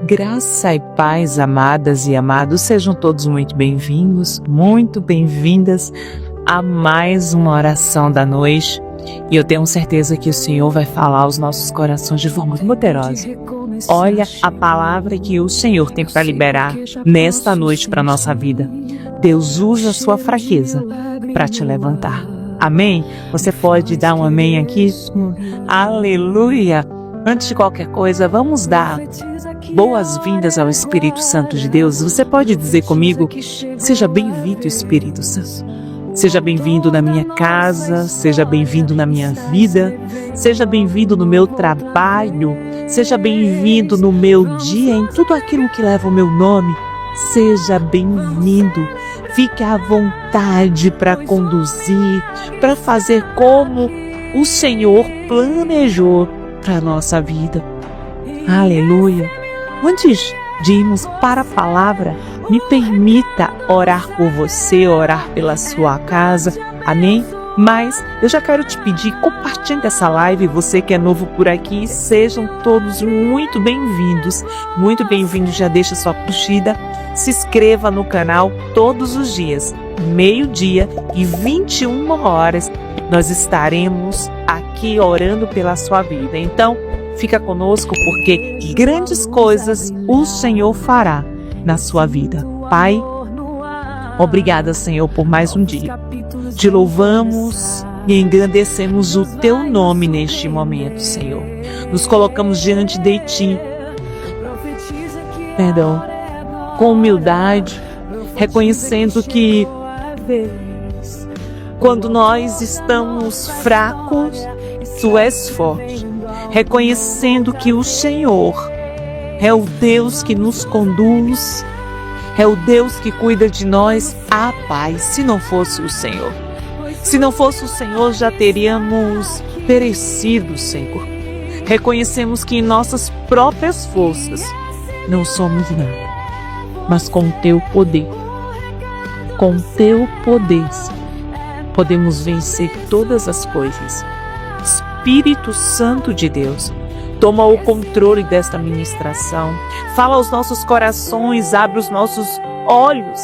Graça e paz, amadas e amados, sejam todos muito bem-vindos, muito bem-vindas a mais uma oração da noite. E eu tenho certeza que o Senhor vai falar aos nossos corações de forma poderosa. Olha a palavra que o Senhor tem para liberar nesta noite para a nossa vida. Deus usa a sua fraqueza para te levantar. Amém? Você pode dar um amém aqui? Aleluia! Antes de qualquer coisa, vamos dar boas-vindas ao Espírito Santo de Deus. Você pode dizer comigo: seja bem-vindo, Espírito Santo. Seja bem-vindo na minha casa, seja bem-vindo na minha vida, seja bem-vindo no meu trabalho, seja bem-vindo no meu dia, em tudo aquilo que leva o meu nome. Seja bem-vindo. Fique à vontade para conduzir, para fazer como o Senhor planejou para a nossa vida. Aleluia. Antes de irmos para a palavra, me permita orar por você, orar pela sua casa. Amém? Mas eu já quero te pedir, compartilhe essa live, você que é novo por aqui, sejam todos muito bem-vindos. Muito bem-vindos, já deixa sua curtida, se inscreva no canal todos os dias, 12h e 21h, nós estaremos aqui orando pela sua vida. Então, fica conosco porque grandes coisas o Senhor fará na sua vida. Pai, obrigada, Senhor, por mais um dia. Te louvamos e engrandecemos o Teu nome neste momento, Senhor. Nos colocamos diante de Ti, com humildade, reconhecendo que quando nós estamos fracos, Tu és forte. Reconhecendo que o Senhor é o Deus que nos conduz, é o Deus que cuida de nós. Ah, Pai, se não fosse o Senhor, já teríamos perecido, Senhor. Reconhecemos que em nossas próprias forças não somos nada, mas com o Teu poder, podemos vencer todas as coisas. Espírito Santo de Deus, toma o controle desta ministração. Fala aos nossos corações, abre os nossos olhos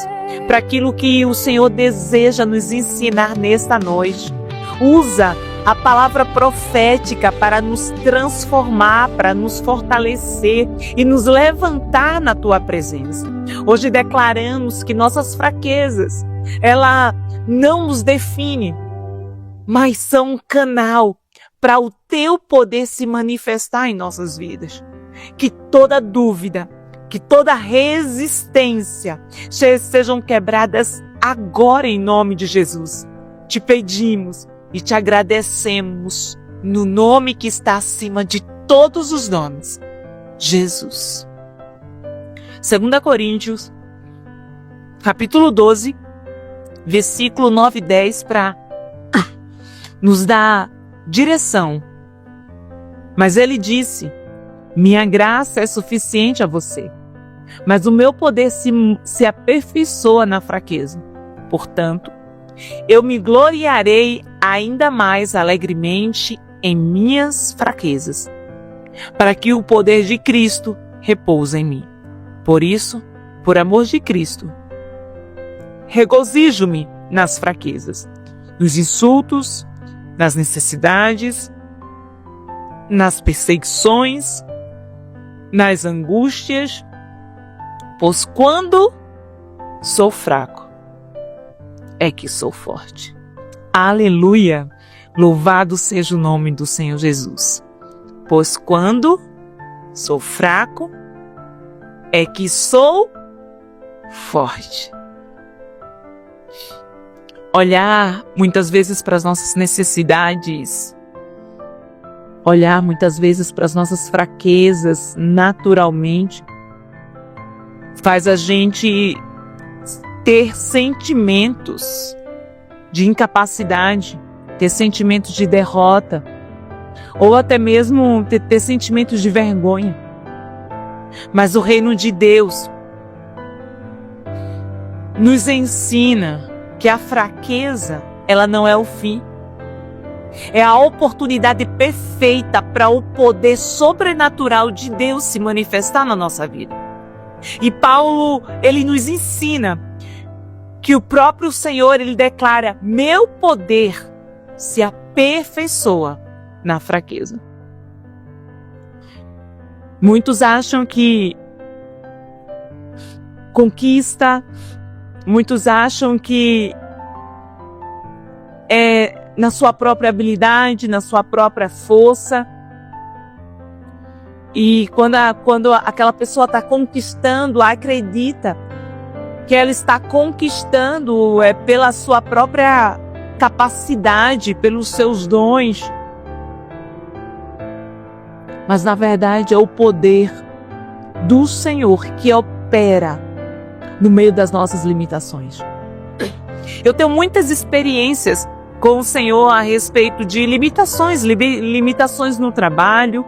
para aquilo que o Senhor deseja nos ensinar nesta noite. Usa a palavra profética para nos transformar, para nos fortalecer e nos levantar na Tua presença. Hoje declaramos que nossas fraquezas, ela não nos define, mas são um canal para o Teu poder se manifestar em nossas vidas. Que toda dúvida, que toda resistência sejam quebradas agora em nome de Jesus. Te pedimos e te agradecemos no nome que está acima de todos os nomes, Jesus. 2 Coríntios, capítulo 12, versículo 9 e 10, para nos dar direção. Mas ele disse: minha graça é suficiente a você, mas o meu poder se aperfeiçoa na fraqueza. Portanto, eu me gloriarei ainda mais alegremente em minhas fraquezas, para que o poder de Cristo repouse em mim. Por isso, por amor de Cristo, regozijo-me nas fraquezas, nos insultos, nas necessidades, nas perseguições, nas angústias, pois quando sou fraco, é que sou forte. Aleluia! Louvado seja o nome do Senhor Jesus. Pois quando sou fraco, é que sou forte. Olhar muitas vezes para as nossas necessidades, olhar muitas vezes para as nossas fraquezas naturalmente, faz a gente ter sentimentos de incapacidade, ter sentimentos de derrota, ou até mesmo ter sentimentos de vergonha. Mas o reino de Deus nos ensina que a fraqueza, ela não é o fim. É a oportunidade perfeita para o poder sobrenatural de Deus se manifestar na nossa vida. E Paulo, ele nos ensina que o próprio Senhor, ele declara: meu poder se aperfeiçoa na fraqueza. Muitos acham que conquista, muitos acham que é na sua própria habilidade, na sua própria força. E quando aquela pessoa está conquistando, acredita que ela está conquistando pela sua própria capacidade, pelos seus dons. Mas na verdade é o poder do Senhor que opera no meio das nossas limitações. Eu tenho muitas experiências com o Senhor a respeito de limitações, limitações no trabalho,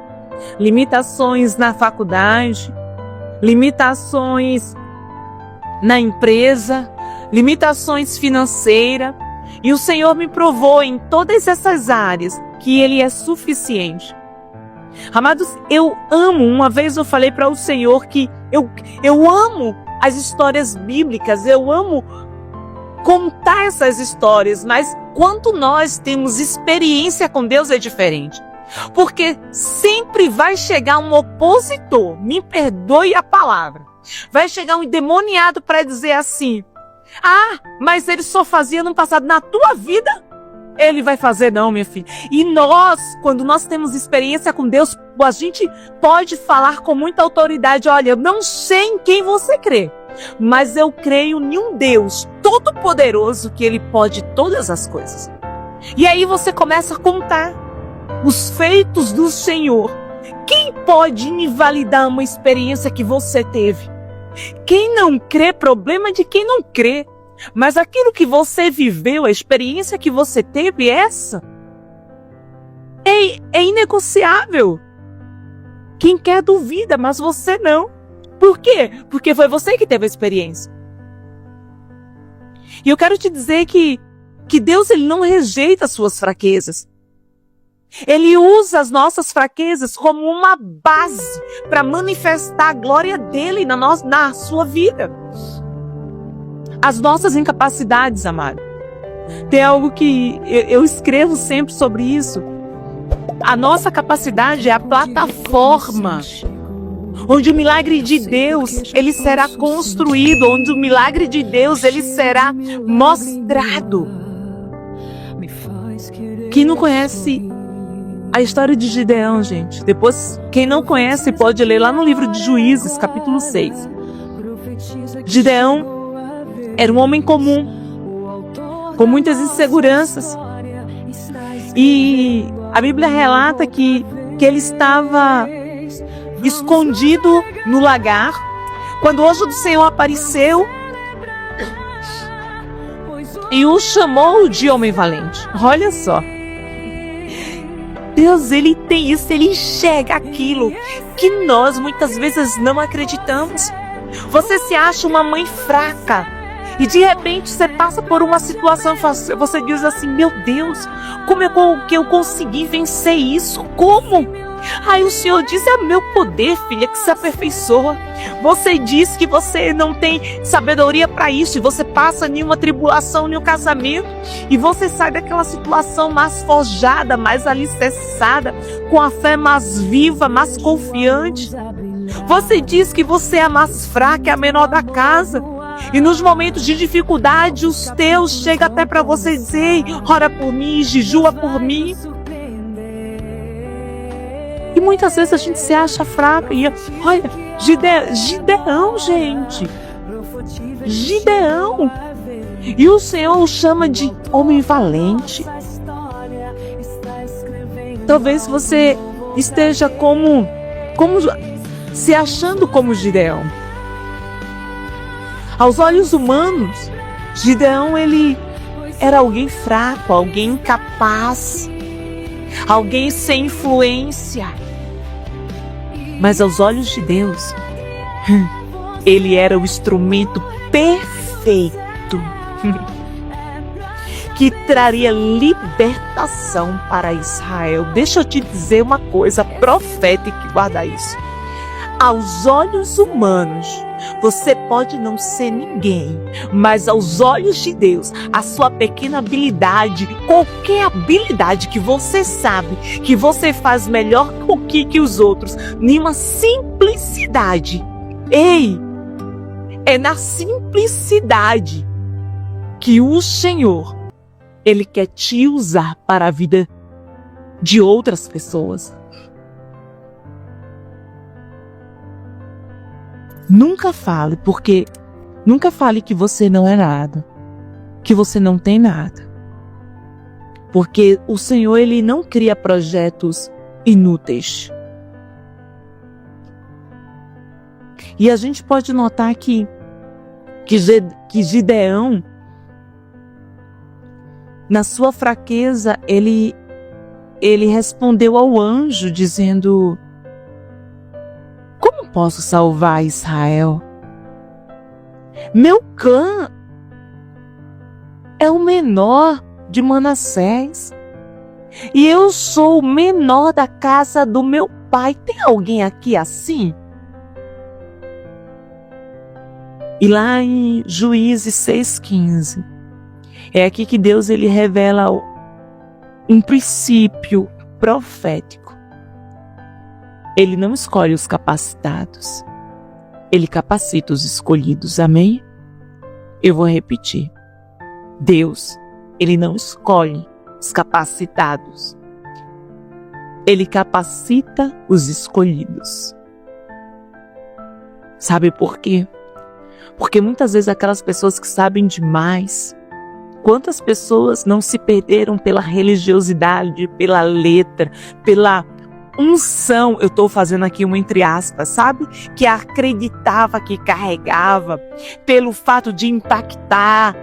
limitações na faculdade, limitações na empresa, limitações financeiras. E o Senhor me provou em todas essas áreas que Ele é suficiente. Amados, eu amo, uma vez eu falei para o Senhor que eu amo as histórias bíblicas, eu amo contar essas histórias, mas quando nós temos experiência com Deus é diferente. Porque sempre vai chegar um opositor, me perdoe a palavra, vai chegar um endemoniado para dizer assim: ah, mas ele só fazia no passado. Na tua vida, ele vai fazer não, minha filha. E nós, quando nós temos experiência com Deus, a gente pode falar com muita autoridade: olha, eu não sei em quem você crê, mas eu creio em um Deus todo-poderoso que Ele pode todas as coisas. E aí você começa a contar os feitos do Senhor. Quem pode invalidar uma experiência que você teve? Quem não crê, problema de quem não crê. Mas aquilo que você viveu, a experiência que você teve, essa é inegociável. Quem quer duvida, mas você não. Por quê? Porque foi você que teve a experiência. E eu quero te dizer que Deus, Ele não rejeita as suas fraquezas. Ele usa as nossas fraquezas como uma base para manifestar a glória dEle na sua vida. As nossas incapacidades, amado. Tem algo que eu escrevo sempre sobre isso. A nossa capacidade é a plataforma onde o milagre de Deus, ele será construído, onde o milagre de Deus, ele será mostrado. Quem não conhece a história de Gideão, gente, depois, quem não conhece pode ler lá no livro de Juízes, capítulo 6. Gideão era um homem comum, com muitas inseguranças. E a Bíblia relata que ele estava escondido no lagar, quando o anjo do Senhor apareceu e o chamou de homem valente. Olha só. Deus, Ele tem isso, Ele enxerga aquilo que nós muitas vezes não acreditamos. Você se acha uma mãe fraca e de repente você passa por uma situação, você diz assim: meu Deus, como é que eu consegui vencer isso? Como? Aí o Senhor diz: é meu poder, filha, que se aperfeiçoa. Você diz que você não tem sabedoria para isso, e você passa nenhuma tribulação, nenhum casamento, e você sai daquela situação mais forjada, mais alicerçada, com a fé mais viva, mais confiante. Você diz que você é a mais fraca, é a menor da casa, e nos momentos de dificuldade, os teus chegam até para você dizer: ora por mim, jejua por mim. E muitas vezes a gente se acha fraca. E olha, Gideão, gente. Gideão. E o Senhor o chama de homem valente. Talvez você esteja como se achando como Gideão. Aos olhos humanos, Gideão, ele era alguém fraco, alguém incapaz, alguém sem influência. Mas aos olhos de Deus, ele era o instrumento perfeito que traria libertação para Israel. Deixa eu te dizer uma coisa profética e guarda isso. Aos olhos humanos, você pode não ser ninguém, mas aos olhos de Deus, a sua pequena habilidade, qualquer habilidade que você sabe, que você faz melhor que os outros, nenhuma simplicidade. Ei, é na simplicidade que o Senhor, Ele quer te usar para a vida de outras pessoas. Nunca fale que você não é nada, que você não tem nada. Porque o Senhor, Ele não cria projetos inúteis. E a gente pode notar que Gideão, na sua fraqueza, ele respondeu ao anjo dizendo: como posso salvar Israel? Meu clã é o menor de Manassés e eu sou o menor da casa do meu pai. Tem alguém aqui assim? E lá em Juízes 6,15, é aqui que Deus ele revela um princípio profético. Ele não escolhe os capacitados, Ele capacita os escolhidos. Amém? Eu vou repetir. Deus, Ele não escolhe os capacitados, Ele capacita os escolhidos. Sabe por quê? Porque muitas vezes aquelas pessoas que sabem demais, quantas pessoas não se perderam pela religiosidade, pela letra, pela unção, eu estou fazendo aqui um entre aspas, sabe? Que acreditava que carregava, pelo fato de impactar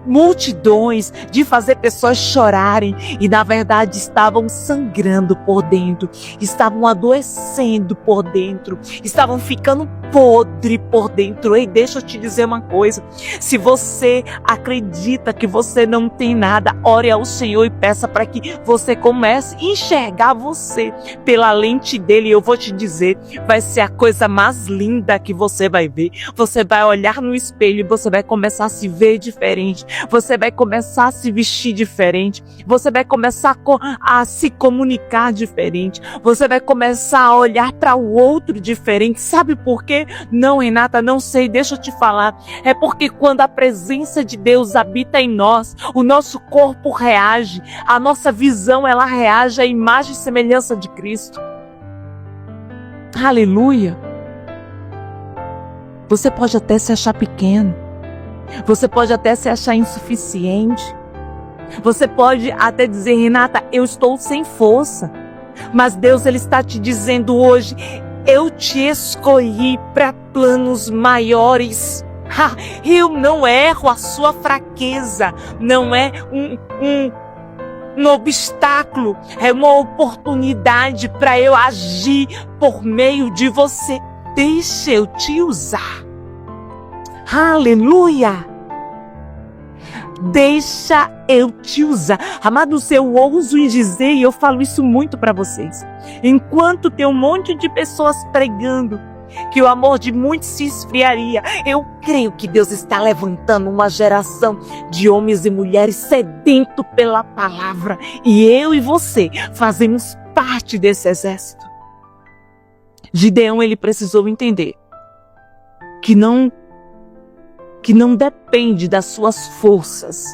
multidões, de fazer pessoas chorarem e na verdade estavam sangrando por dentro, estavam adoecendo por dentro, estavam ficando podre por dentro. Ei, deixa eu te dizer uma coisa, se você acredita que você não tem nada, ore ao Senhor e peça para que você comece a enxergar você pela lente dele. Eu vou te dizer, vai ser a coisa mais linda que você vai ver. Você vai olhar no espelho e você vai começar a se ver diferente, você vai começar a se vestir diferente, você vai começar a se comunicar diferente, você vai começar a olhar para o outro diferente. Sabe por quê? Não, Renata, não sei, deixa eu te falar. É porque quando a presença de Deus habita em nós, o nosso corpo reage, a nossa visão ela reage à imagem e semelhança de Cristo. Aleluia! Você pode até se achar pequeno, você pode até se achar insuficiente, você pode até dizer: Renata, eu estou sem força. Mas Deus ele está te dizendo hoje: eu te escolhi para planos maiores. Eu não erro a sua fraqueza, não é um obstáculo, é uma oportunidade para eu agir por meio de você. Deixa eu te usar. Aleluia! Deixa eu te usar. Amados, eu ouso em dizer, e eu falo isso muito para vocês, enquanto tem um monte de pessoas pregando que o amor de muitos se esfriaria, eu creio que Deus está levantando uma geração de homens e mulheres sedentos pela palavra, e eu e você fazemos parte desse exército. Gideão, ele precisou entender que não depende das suas forças,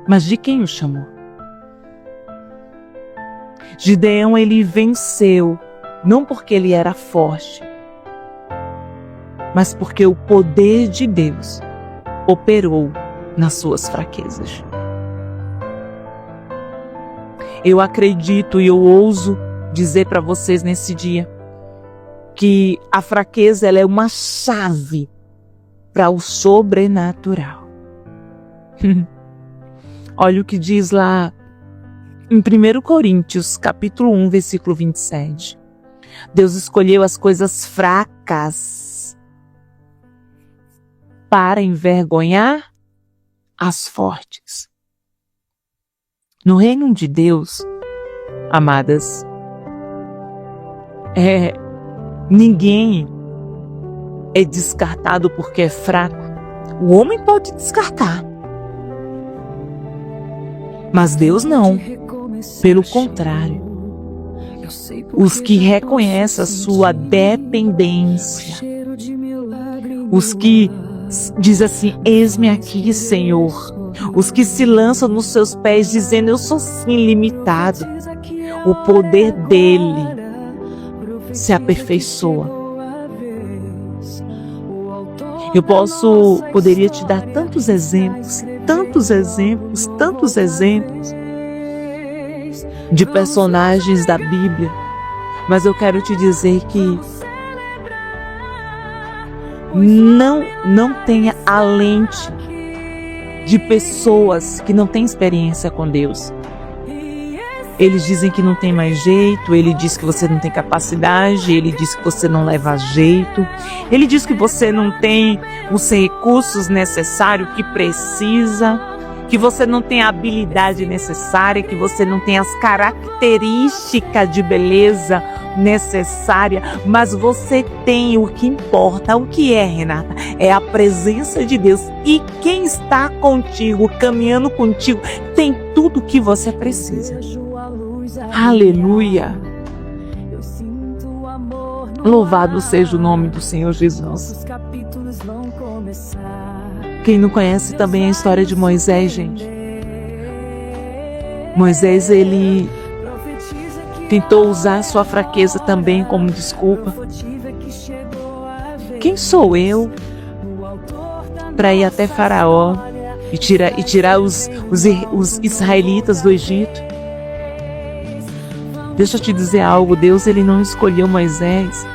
mas de quem o chamou. Gideão, ele venceu, não porque ele era forte, mas porque o poder de Deus operou nas suas fraquezas. Eu acredito e eu ouso dizer para vocês nesse dia que a fraqueza ela é uma chave para o sobrenatural. Olha o que diz lá em 1 Coríntios, capítulo 1, versículo 27. Deus escolheu as coisas fracas para envergonhar as fortes. No reino de Deus, amadas, ninguém é descartado porque é fraco. O homem pode descartar, mas Deus não. Pelo contrário, os que reconhecem a sua dependência, os que dizem assim, eis-me aqui, Senhor, os que se lançam nos seus pés dizendo, eu sou sim limitado, o poder dele se aperfeiçoa. Eu poderia te dar tantos exemplos de personagens da Bíblia, mas eu quero te dizer que não tenha a lente de pessoas que não têm experiência com Deus. Eles dizem que não tem mais jeito, ele diz que você não tem capacidade, ele diz que você não leva jeito, ele diz que você não tem os recursos necessários que precisa, que você não tem a habilidade necessária, que você não tem as características de beleza necessária, mas você tem o que importa. O que é, Renata? É a presença de Deus. E quem está contigo, caminhando contigo, tem tudo o que você precisa. Aleluia! Louvado seja o nome do Senhor Jesus. Quem não conhece também a história de Moisés, gente. Moisés, ele tentou usar sua fraqueza também como desculpa. Quem sou eu para ir até Faraó e tirar os israelitas do Egito? Deixa eu te dizer algo, Deus ele não escolheu Moisés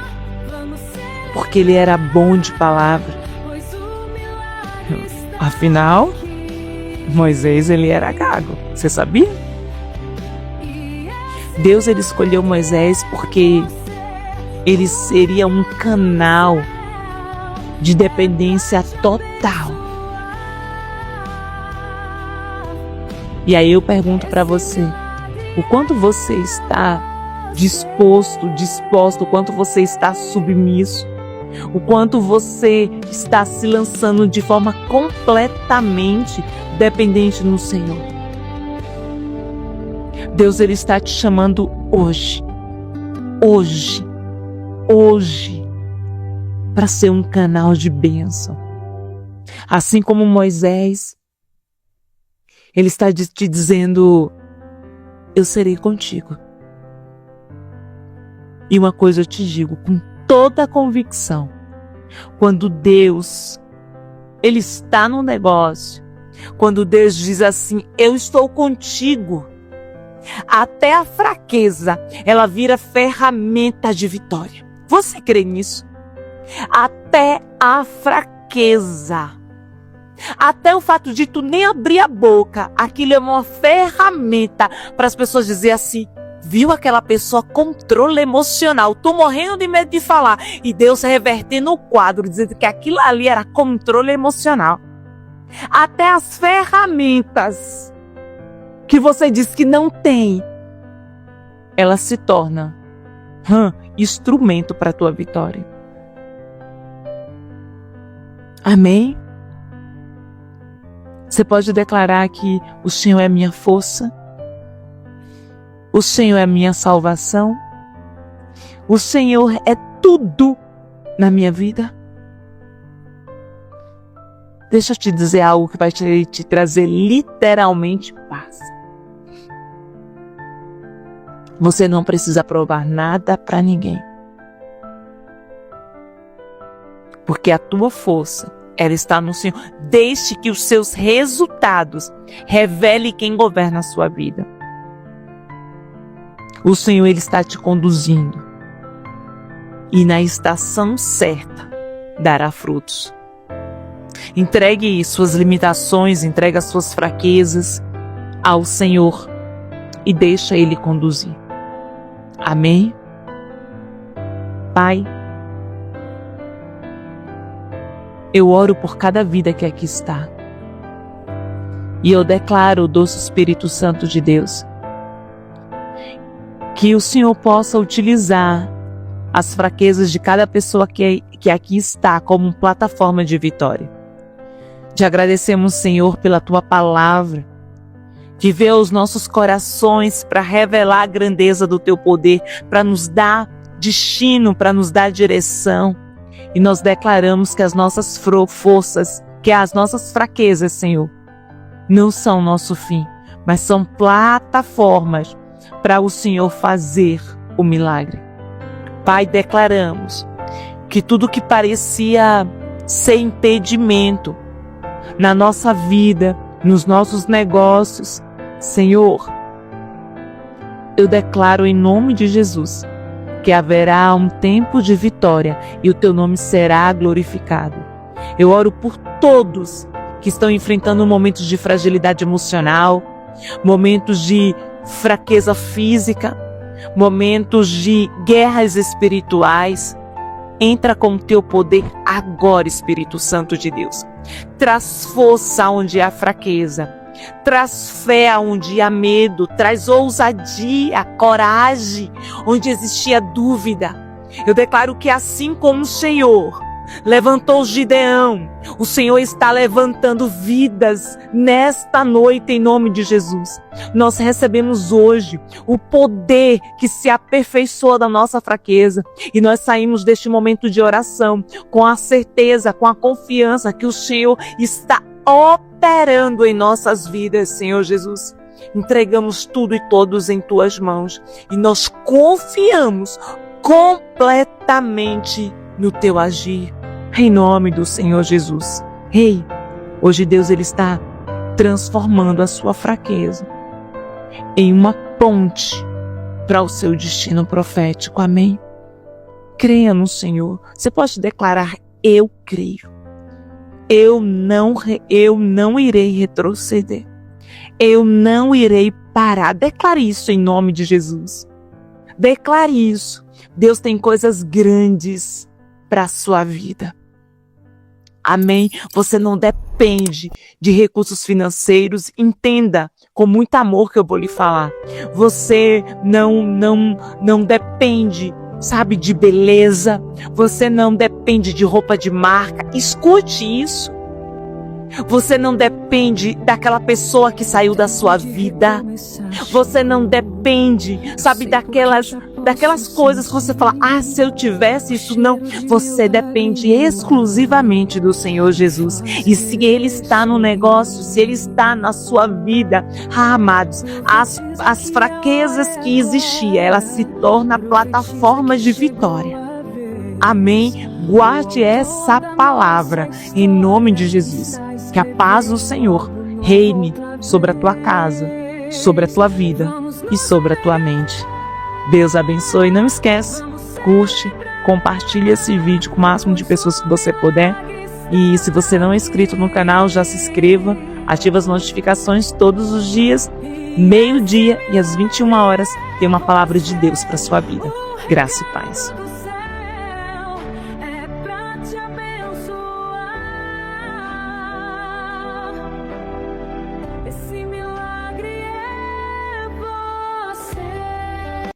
porque ele era bom de palavra. Afinal, Moisés ele era gago, você sabia? Deus ele escolheu Moisés porque ele seria um canal de dependência total. E aí eu pergunto para você, o quanto você está disposto, o quanto você está submisso, o quanto você está se lançando de forma completamente dependente no Senhor. Deus ele está te chamando hoje, para ser um canal de bênção. Assim como Moisés, ele está te dizendo, eu serei contigo. E uma coisa eu te digo com toda a convicção, quando Deus, ele está no negócio, quando Deus diz assim, eu estou contigo, até a fraqueza, ela vira ferramenta de vitória. Você crê nisso? Até a fraqueza, até o fato de tu nem abrir a boca, aquilo é uma ferramenta para as pessoas dizerem assim, viu aquela pessoa, controle emocional, tô morrendo de medo de falar, e Deus revertendo o quadro, dizendo que aquilo ali era controle emocional. Até as ferramentas que você diz que não tem, ela se torna instrumento para a tua vitória. Amém? Você pode declarar que o Senhor é minha força, o Senhor é a minha salvação, o Senhor é tudo na minha vida. Deixa eu te dizer algo que vai te trazer literalmente paz. Você não precisa provar nada para ninguém. Porque a tua força, ela está no Senhor. Deixe que os seus resultados revelem quem governa a sua vida. O Senhor, ele está te conduzindo. E na estação certa, dará frutos. Entregue suas limitações, entregue as suas fraquezas ao Senhor e deixa Ele conduzir. Amém? Pai, eu oro por cada vida que aqui está. E eu declaro, doce Espírito Santo de Deus, que o Senhor possa utilizar as fraquezas de cada pessoa que aqui está como plataforma de vitória. Te agradecemos, Senhor, pela Tua palavra, que vê os nossos corações para revelar a grandeza do Teu poder, para nos dar destino, para nos dar direção. E nós declaramos que as nossas forças, que as nossas fraquezas, Senhor, não são nosso fim, mas são plataformas para o Senhor fazer o milagre. Pai, declaramos que tudo que parecia ser impedimento na nossa vida, nos nossos negócios, Senhor, eu declaro em nome de Jesus que haverá um tempo de vitória e o Teu nome será glorificado. Eu oro por todos que estão enfrentando momentos de fragilidade emocional, momentos de fraqueza física, momentos de guerras espirituais. Entra com o Teu poder agora, Espírito Santo de Deus. Traz força onde há fraqueza. Traz fé onde há medo. Traz ousadia, coragem onde existia dúvida. Eu declaro que assim como o Senhor levantou Gideão, o Senhor está levantando vidas nesta noite em nome de Jesus. Nós recebemos hoje o poder que se aperfeiçoa da nossa fraqueza e nós saímos deste momento de oração com a certeza, com a confiança que o Senhor está operando em nossas vidas, Senhor Jesus. Entregamos tudo e todos em Tuas mãos e nós confiamos completamente no Teu agir, em nome do Senhor Jesus. Ei, hoje Deus ele está transformando a sua fraqueza em uma ponte para o seu destino profético, amém? Creia no Senhor. Você pode declarar: eu creio. Eu não irei retroceder. Eu não irei parar. Declare isso em nome de Jesus. Declare isso. Deus tem coisas grandes para a sua vida. Amém? Você não depende de recursos financeiros. Entenda com muito amor que eu vou lhe falar. Você não depende, sabe, de beleza. Você não depende de roupa de marca. Escute isso. Você não depende daquela pessoa que saiu da sua vida. Você não depende, sabe, daquelas coisas que você fala: ah, se eu tivesse isso, não. Você depende exclusivamente do Senhor Jesus. E se Ele está no negócio, se Ele está na sua vida, amados, as fraquezas que existiam, elas se tornam plataformas de vitória. Amém? Guarde essa palavra em nome de Jesus. Que a paz do Senhor reine sobre a tua casa, sobre a tua vida e sobre a tua mente. Deus abençoe. Não esquece, curte, compartilhe esse vídeo com o máximo de pessoas que você puder. E se você não é inscrito no canal, já se inscreva. Ative as notificações todos os dias, meio-dia e às 21 horas, tem uma palavra de Deus para sua vida. Graça e paz.